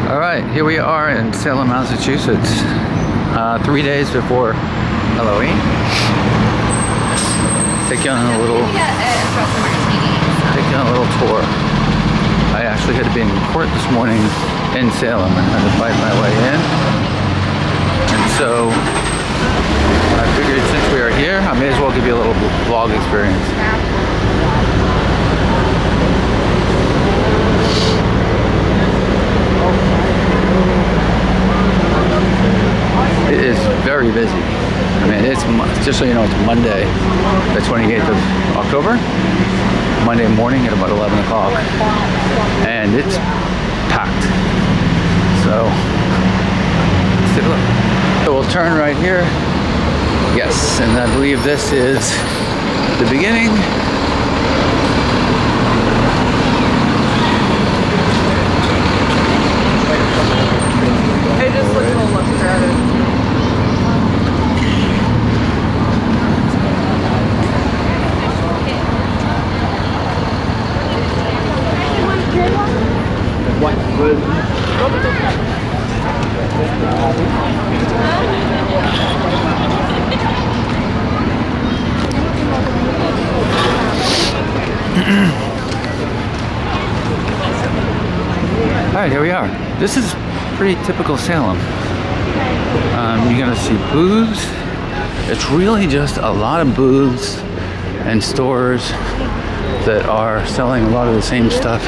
All right, here we are in Salem, Massachusetts, 3 days before Halloween. Take you on a little tour. I actually had to be in court this morning in Salem and had to fight my way in. And so I figured since we are here, I may as well give you a little vlog experience. It is very busy. I mean, it's just so you know, it's Monday, the 28th of October. Monday morning at about 11 o'clock, and it's packed. So let's take a look. So we'll turn right here. Yes, and I believe this is the beginning. It just looks a little less crowded. All right, here we are. This is pretty typical Salem. You're gonna see booths. It's really just a lot of booths and stores that are selling a lot of the same stuff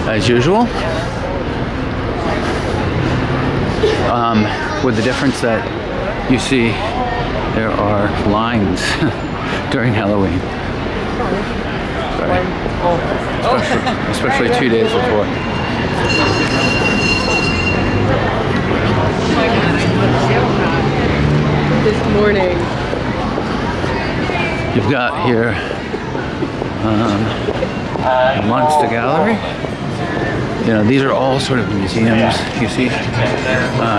as usual. With the difference that you see there are lines during Halloween. Sorry. Especially 2 days before. This morning. You've got here Monster Gallery. You know, these are all sort of museums, you see,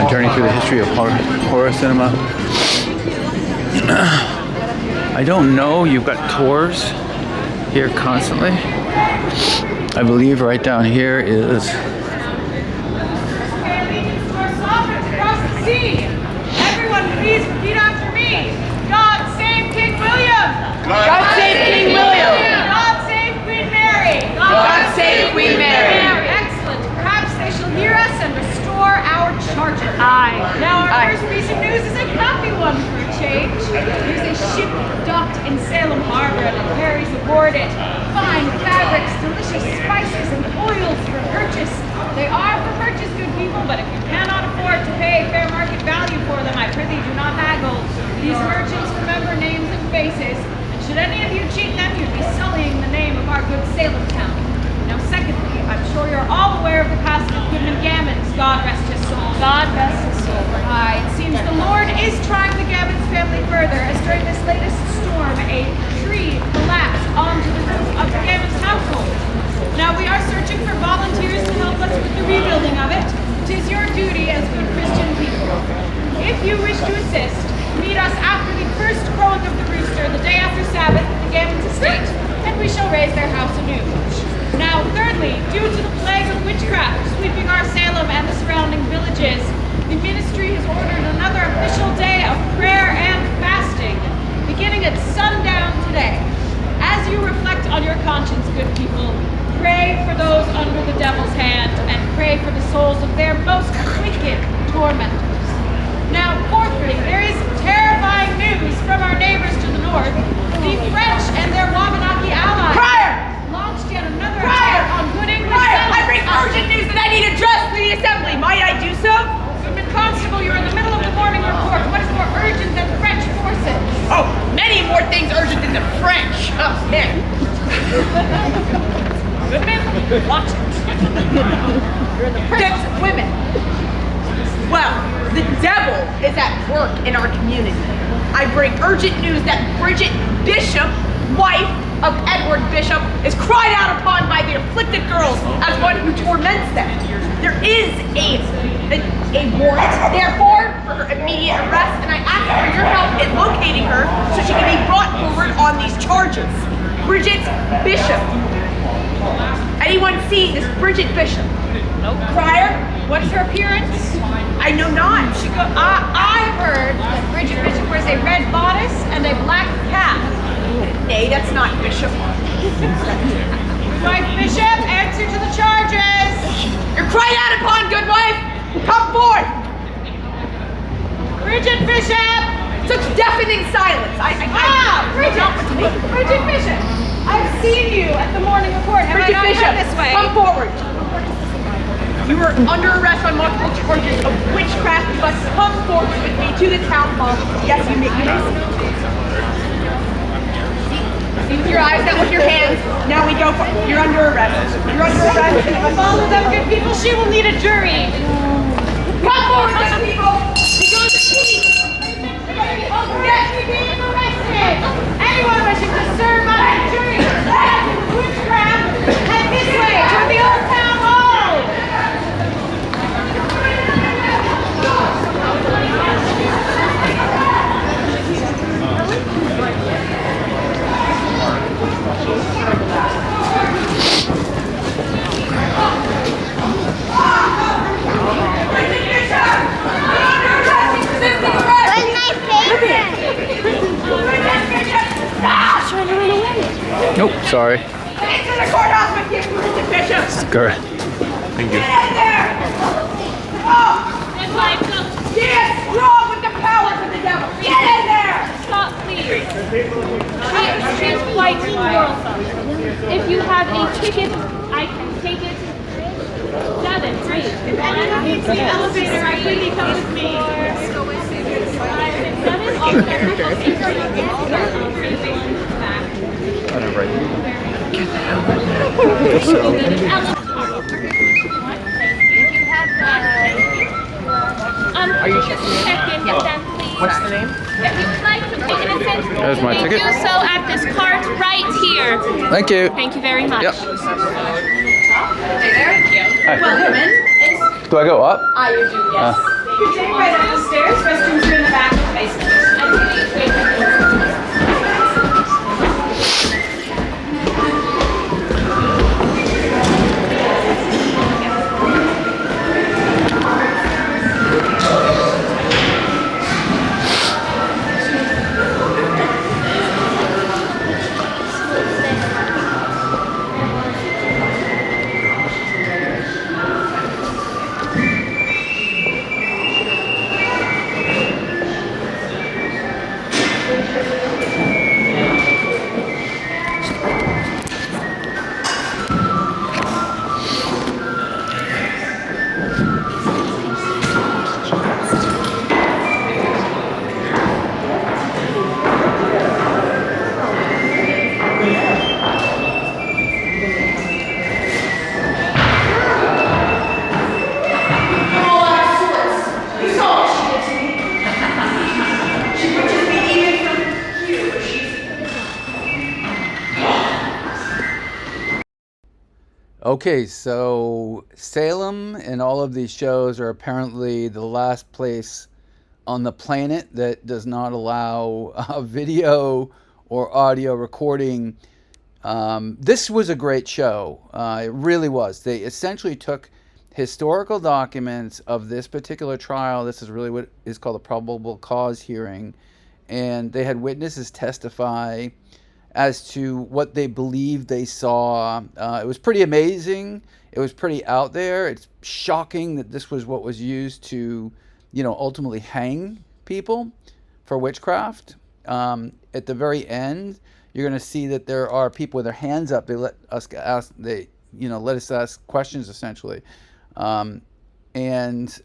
journey through the history of horror cinema. I don't know, you've got tours here constantly. I believe right down here is everyone please repeat after me. God save King William. God save King William. God save Queen Mary. God save Queen Mary. Excellent. Perhaps they shall hear us and restore our charges. Aye. Now our first piece of news is a happy one for a change. There's a ship docked in Salem Harbor and carries aboard it fine fabrics, delicious spices, and oils for purchase. They are for purchase, good people, but if you cannot afford to pay fair market value for them, I prithee do not haggle. These merchants remember names and faces, and should any of you cheat them, you'd be sullying the name of our good Salem town. Now secondly, I'm sure you're all aware of the passing of Goodman Gammons, God rest his soul. God rest his soul. Aye, it seems the Lord is trying the Gammons family further, as during this latest storm, a tree collapsed onto the roof of the Gammons household. Now we are searching for volunteers to help us with the rebuilding of it. It is your duty as good Christian people. If you wish to assist, meet us after the first crowing of the rooster, the day after Sabbath, at the Gammons estate, and we shall raise their house anew. Now, thirdly, due to the plague of witchcraft sweeping our Salem and the surrounding villages, the ministry has ordered another official day of prayer and fasting, beginning at sundown today. As you reflect on your conscience, good people, pray for those under the devil's hand and pray for the souls of their most wicked tormentors. Now, fourthly, there is terrifying news from our neighbors to the north. The French and their Wabanaki allies launched yet another attack on good English settlers. I bring urgent news that I need addressed to the assembly. Might I do so? Goodman Constable, you're in the middle of the morning report. What is more urgent than French forces? Oh, many more things urgent than the French. Oh, man. Goodman, watch it. You're in the That's women. Well, the devil is at work in our community. I bring urgent news that Bridget Bishop, wife of Edward Bishop, is cried out upon by the afflicted girls as one who torments them. There is a warrant, therefore, for her immediate arrest, and I ask for your help in locating her so she can be brought forward on these charges. Bridget Bishop. Anyone seeing this Bridget Bishop? Nope. Crier? What's her appearance? I know not. I've heard that Bridget Bishop wears a red bodice and a black cap. Nay, that's not Bishop. Wife Bishop, answer to the charges. You're cried out upon, good wife. Come forth. Bridget Bishop. Such deafening silence. Bridget Bishop. I've seen you at the morning report. Have Bridget I not Bishop, come this way? come forward. You are under arrest on multiple charges of witchcraft. You must come forward with me to the town hall. Yes, you may. See with your eyes, not with your hands. Now we go for. You're under arrest. You're under arrest. Follow them, good people. She will need a jury. Come forward, good people. She goes to sleep. Yes, you're being arrested. Anyone wishing to serve on a jury of witchcraft, head this way to the old town hall. Nope, sorry. Into the courthouse with you, Bridget Bishop. Good. Thank you. Get in there. Oh, stand strong with the powers of the devil. Get in there. Stop, please. She's quite quarrelsome. If you have a ticket, I can take it. 7, 3. If anyone needs the elevator, I think come with me. 5 and 7. All the Are you check in with them, please? What's the name? If you would like to make an attention, There's my ticket. do so at this cart right here. Thank you. Thank you very much. Yep. Hey there. Hi. Welcome in. Do I go up? You do, yes. You can take right up the stairs. Restrooms are in the back of the basement. Okay, so Salem and all of these shows are apparently the last place on the planet that does not allow video or audio recording. This was a great show. It really was. They essentially took historical documents of this particular trial. This is really what is called a probable cause hearing. And they had witnesses testify as to what they believed they saw. It was pretty amazing. It was pretty out there. It's shocking that this was what was used to, ultimately hang people for witchcraft. At the very end, you're going to see that there are people with their hands up. They let us ask. Let us ask questions essentially. And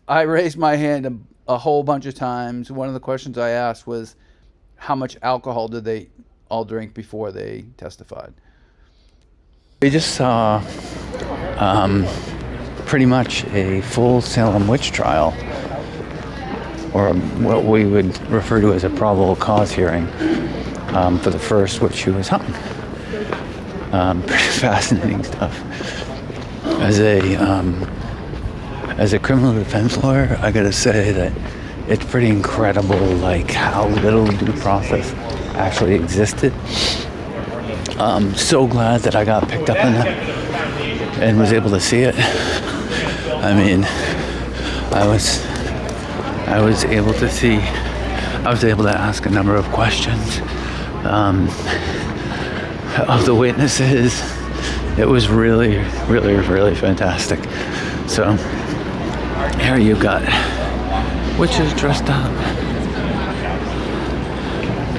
I raised my hand a whole bunch of times. One of the questions I asked was, how much alcohol did they all drink before they testified? We just saw pretty much a full Salem witch trial, or what we would refer to as a probable cause hearing, for the first witch who was hung. Pretty fascinating stuff. As a criminal defense lawyer, I gotta say that it's pretty incredible, like how little due process actually existed. So glad that I got picked up on that and was able to see it. I mean, I was able to see, I was able to ask a number of questions of the witnesses. It was really, really, really fantastic. So here you've got witches dressed up.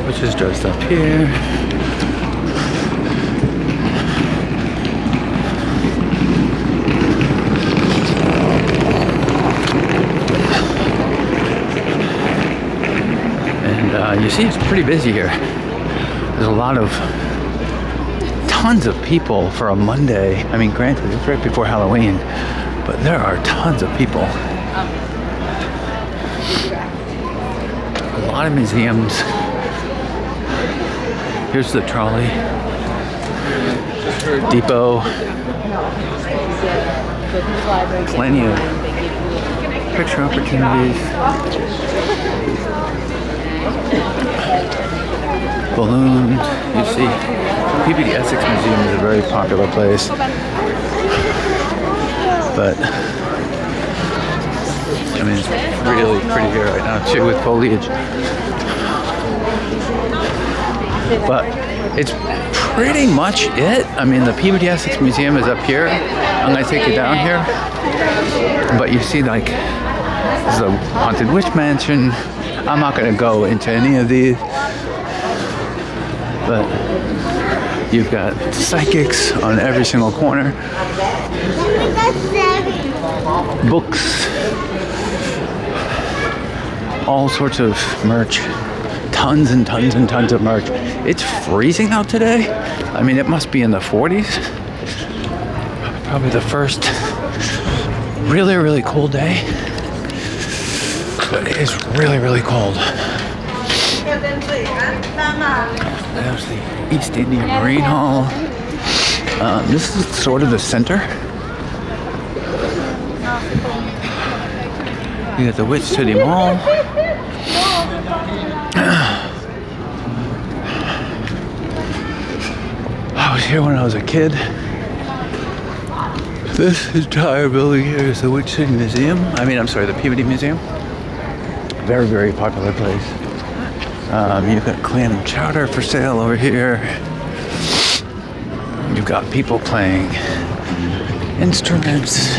Witches dressed up here. And you see it's pretty busy here. There's a lot of, tons of people for a Monday. I mean, granted, it's right before Halloween, but there are tons of people. A lot of museums. Here's the trolley depot. Plenty of picture opportunities. Balloons. You see, PBD Essex Museum is a very popular place, but I mean, it's really pretty here right now too with foliage. But it's pretty much it. I mean, the PBD Essex Museum is up here. I'm gonna take you down here, but you see, like, this is a haunted witch mansion. I'm not gonna go into any of these, but you've got psychics on every single corner. Books. All sorts of merch. Tons and tons and tons of merch. It's freezing out today. I mean, it must be in the 40s. Probably the first really, really cold day. But it is really, really cold. There's the East Indian Marine Hall. This is sort of the center. You got the Witch City Mall. I was here when I was a kid. This entire building here is the Witch City Museum. I'm sorry, the Peabody Museum. Very, very popular place. You've got clam chowder for sale over here. You've got people playing instruments.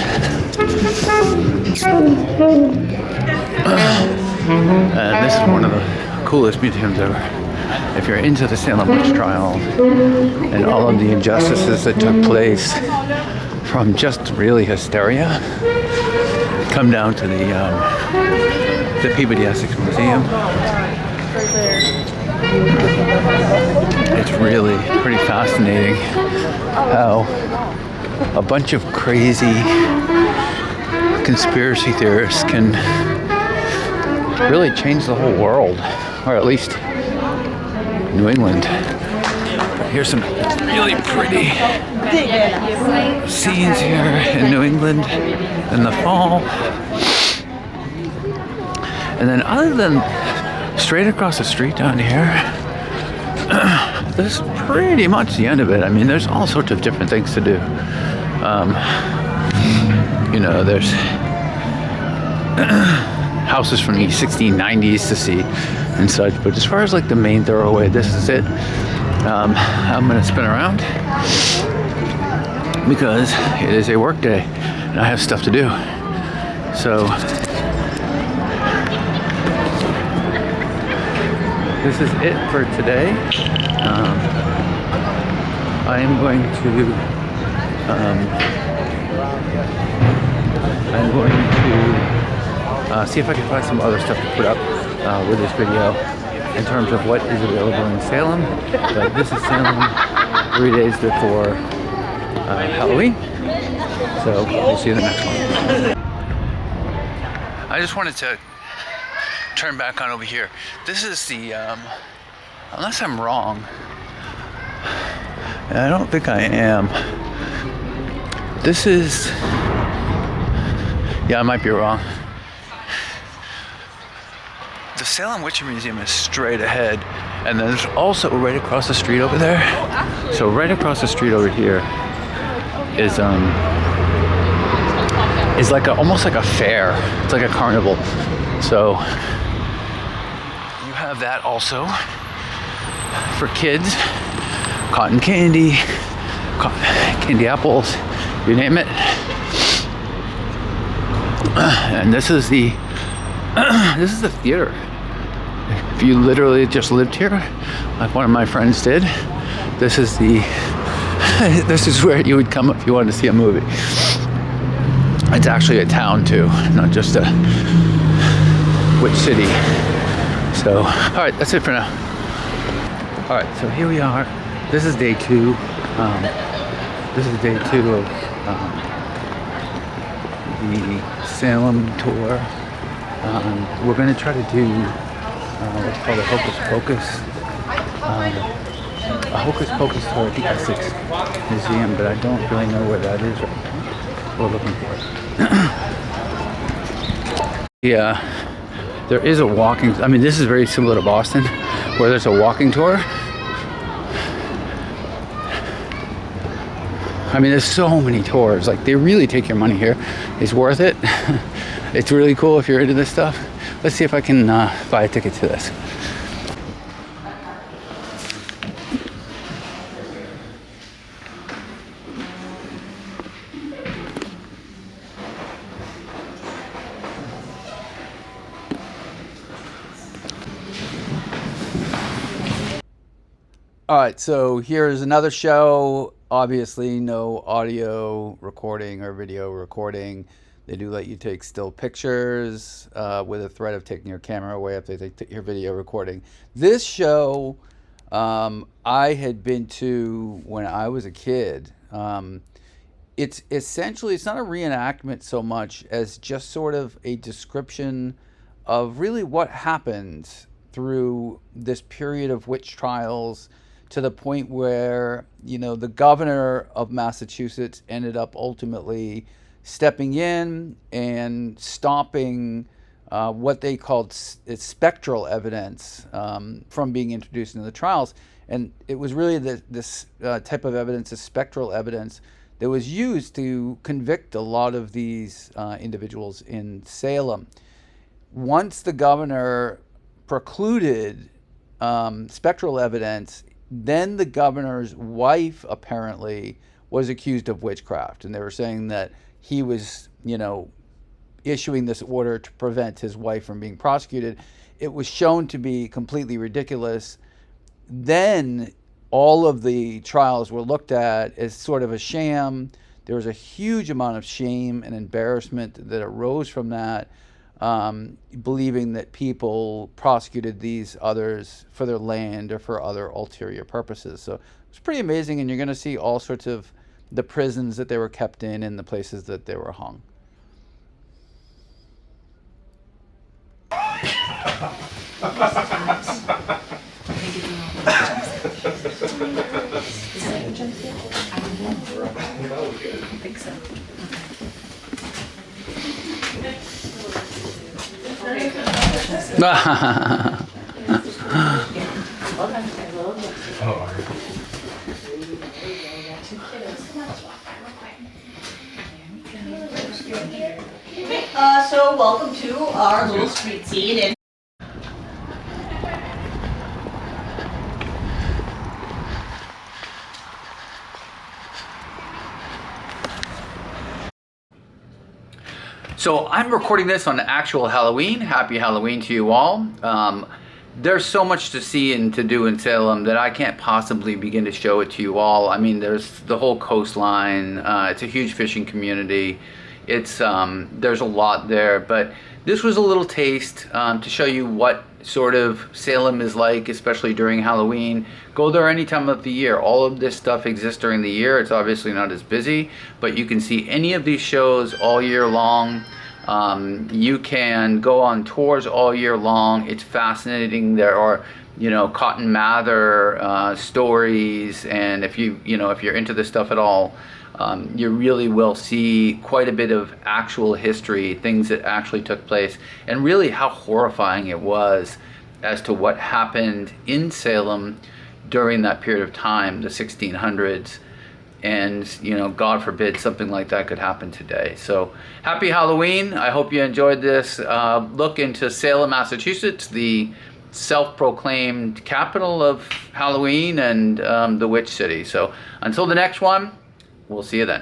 And this is one of the coolest museums ever. If you're into the Salem witch trials and all of the injustices that took place from just really hysteria, come down to the Peabody Essex Museum. It's really pretty fascinating how a bunch of crazy conspiracy theorists can really change the whole world, or at least New England. Here's some really pretty scenes here in New England in the fall. And then other than straight across the street down here, this is pretty much the end of it. I mean, there's all sorts of different things to do. You know, there's houses from the 1690s to see and such, but as far as like the main thoroughway, this is it. I'm gonna spin around because it is a work day and I have stuff to do. So this is it for today. I am going to see if I can find some other stuff to put up with this video in terms of what is available in Salem. But this is Salem 3 days before Halloween. So we'll see you in the next one. I just wanted to turn back on over here. This is the, unless I'm wrong, and I don't think I am. This is, yeah, I might be wrong. The Salem Witch Museum is straight ahead, and then there's also right across the street over there. So right across the street over here is is like almost like a fair. It's like a carnival. So you have that also for kids. Cotton candy, candy apples, you name it. And this is the theater. If you literally just lived here, like one of my friends did, this is where you would come if you wanted to see a movie. It's actually a town too, not just a which city. So, all right, that's it for now. All right, so here we are. This is day 2. This is day 2 of the Salem tour. We're going to try to do what's called a Hocus Pocus. A Hocus Pocus tour at the Essex Museum, but I don't really know where that is right now. We're looking for it. Yeah, there is a walking. I mean, this is very similar to Boston, where there's a walking tour. I mean, there's so many tours. Like, they really take your money here. It's worth it. It's really cool if you're into this stuff. Let's see if I can buy a ticket to this. All right, so here's another show. Obviously, no audio recording or video recording. They do let you take still pictures with a threat of taking your camera away if they take your video recording. This show I had been to when I was a kid. It's essentially, it's not a reenactment so much as just sort of a description of really what happened through this period of witch trials, to the point where, you know, the governor of Massachusetts ended up ultimately stepping in and stopping what they called spectral evidence from being introduced into the trials. And it was really this type of evidence, this spectral evidence, that was used to convict a lot of these individuals in Salem. Once the governor precluded spectral evidence, then the governor's wife apparently was accused of witchcraft, and they were saying that he was, you know, issuing this order to prevent his wife from being prosecuted. It was shown to be completely ridiculous. Then all of the trials were looked at as sort of a sham. There was a huge amount of shame and embarrassment that arose from that. Believing that people prosecuted these others for their land or for other ulterior purposes. So it's pretty amazing, and you're going to see all sorts of the prisons that they were kept in and the places that they were hung. So welcome to our little street scene. And so I'm recording this on actual Halloween. Happy Halloween to you all. There's so much to see and to do in Salem that I can't possibly begin to show it to you all. I mean, there's the whole coastline. It's a huge fishing community. It's there's a lot there, but this was a little taste to show you what sort of Salem is like, especially during Halloween. Go there any time of the year. All of this stuff exists during the year. It's obviously not as busy, but you can see any of these shows all year long. You can go on tours all year long. It's fascinating. There are, you know, Cotton Mather stories, and if you're into this stuff at all, you really will see quite a bit of actual history, things that actually took place, and really how horrifying it was as to what happened in Salem during that period of time, the 1600s. and you know, God forbid something like that could happen today. So happy Halloween. I hope you enjoyed this look into Salem, Massachusetts, the self-proclaimed capital of Halloween and the witch city. So until the next one, we'll see you then.